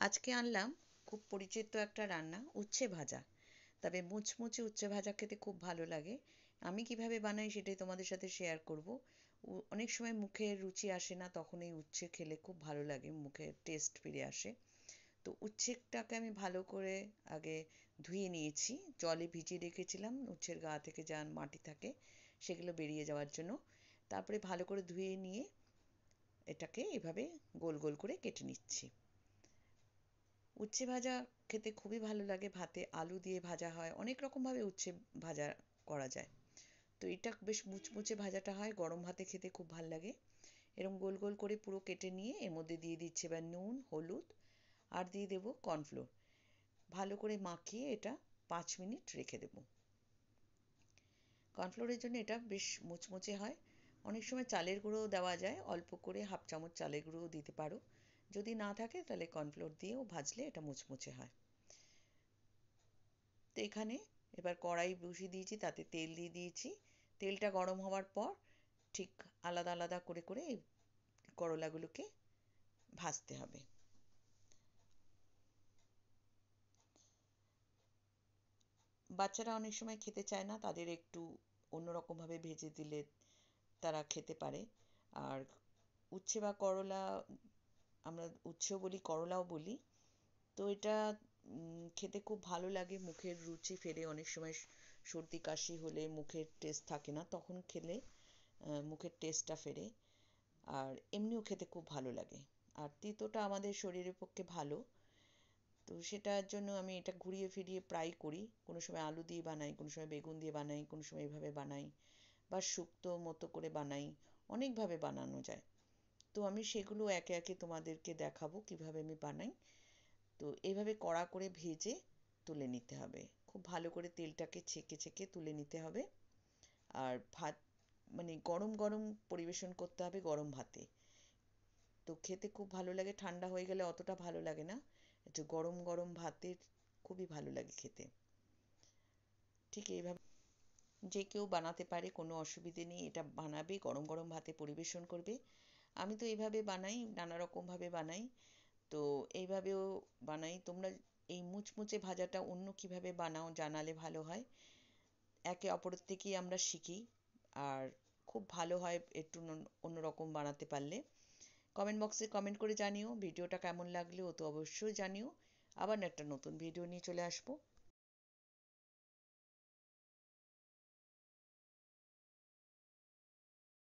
আজকে আনলাম খুব পরিচিত একটা রান্না, উচ্ছে ভাজা। তবে মুচমুচে উচ্ছে ভাজা খেতে খুব ভালো লাগে। আমি কিভাবে বানাই সেটাই তোমাদের সাথে শেয়ার করব। অনেক সময় মুখের রুচি আসে না, তখন এই উচ্ছে খেলে খুব ভালো লাগে, মুখের টেস্ট ফিরে আসে। তো উচ্ছেটাকে আমি ভালো করে আগে ধুয়ে নিয়েছি, জলে ভিজিয়ে রেখেছিলাম উচ্ছের গা থেকে যা মাটি থাকে সেগুলো বেরিয়ে যাওয়ার জন্য। তারপরে ভালো করে ধুয়ে নিয়ে এটাকে এভাবে গোল গোল করে কেটে নিচ্ছি। উচ্ছে ভাজা খেতে খুবই ভালো লাগে, ভাতে আলু দিয়ে ভাজা হয়, অনেক রকমভাবে উচ্ছে ভাজা করা যায়। তো এটা বেশ মুচমুচে ভাজাটা হয়, গরম ভাতে খেতে খুব ভালো লাগে। এরকম গোল গোল করে পুরো কেটে নিয়ে এর মধ্যে দিয়ে দিচ্ছি এবার নুন, হলুদ আর দিয়ে দেবো কর্নফ্লোর। ভালো করে মাখিয়ে এটা 5 মিনিট রেখে দেবো। কর্নফ্লোরের জন্য এটা বেশ মুচমুচে হয়। অনেক সময় চালের গুঁড়োও দেওয়া যায়, অল্প করে হাফ চামচ চালের গুঁড়োও দিতে পারো। যদি না থাকে তাহলে কর্নফ্লোর দিয়েও ভাজলে এটা মুচমুচে হয়। তো এখানে এবার কড়াই বসিয়ে দিয়েছি, তাতে তেল দিয়ে দিয়েছি। তেলটা গরম হওয়ার পর ঠিক আলাদা আলাদা করে করে এই করলাগুলোকে ভাজতে হবে। বাচ্চারা অনেক সময় খেতে চায় না, তাদের একটু অন্যরকমভাবে ভেজে দিলে তারা খেতে পারে। আর উচ্ছে বা করলা, আমরা উচ্ছেও বলি করলাও বলি। তো এটা খেতে খুব ভালো লাগে, মুখের রুচি ফেরে। অনেক সময় সর্দি কাশি হলে মুখের টেস্ট থাকে না, তখন খেলে মুখের টেস্টটা ফেরে। আর এমনিও খেতে খুব ভালো লাগে। আর তিতোটা আমাদের শরীরের পক্ষে ভালো। তো সেটার জন্য আমি এটা ঘুরিয়ে ফিরিয়ে প্রায় করি। কোনো সময় আলু দিয়ে বানাই, কোনো সময় বেগুন দিয়ে বানাই, কোনো সময় এভাবে বানাই, বা শুক্তো মতো করে বানাই। অনেকভাবে বানানো যায়। তো আমি সেগুলো একে একে তোমাদেরকে দেখাবো কিভাবে আমি বানাই। তো এইভাবে কড়া করে ভেজে তুলে নিতে হবে। খুব ভালো করে তেলটাকে ছেঁকে ছেঁকে তুলে নিতে হবে। আর ভাত মানে গরম গরম পরিবেশন করতে হবে, গরম ভাতে। তো খেতে খুব ভালো লাগে, ঠান্ডা হয়ে গেলে অতটা ভালো লাগে না। একটু গরম গরম ভাতের খুবই ভালো লাগে খেতে। ঠিক এইভাবে যে কেউ বানাতে পারে, কোনো অসুবিধে নেই। এটা বানাবে, গরম গরম ভাতে পরিবেশন করবে। আমি তো এইভাবে বানাই, নানা রকমভাবে বানাই। তো এইভাবেও বানাই। তোমরা এই মুচমুচে ভাজাটা অন্য কিভাবে বানাও জানালে ভালো হয়। একে অপরের থেকেই আমরা শিখি। আর খুব ভালো হয় একটু অন্যরকম বানাতে পারলে। কমেন্ট বক্সে কমেন্ট করে জানিও ভিডিওটা কেমন লাগলো, তো অবশ্যই জানিও। আবার একটা নতুন ভিডিও নিয়ে চলে আসবো।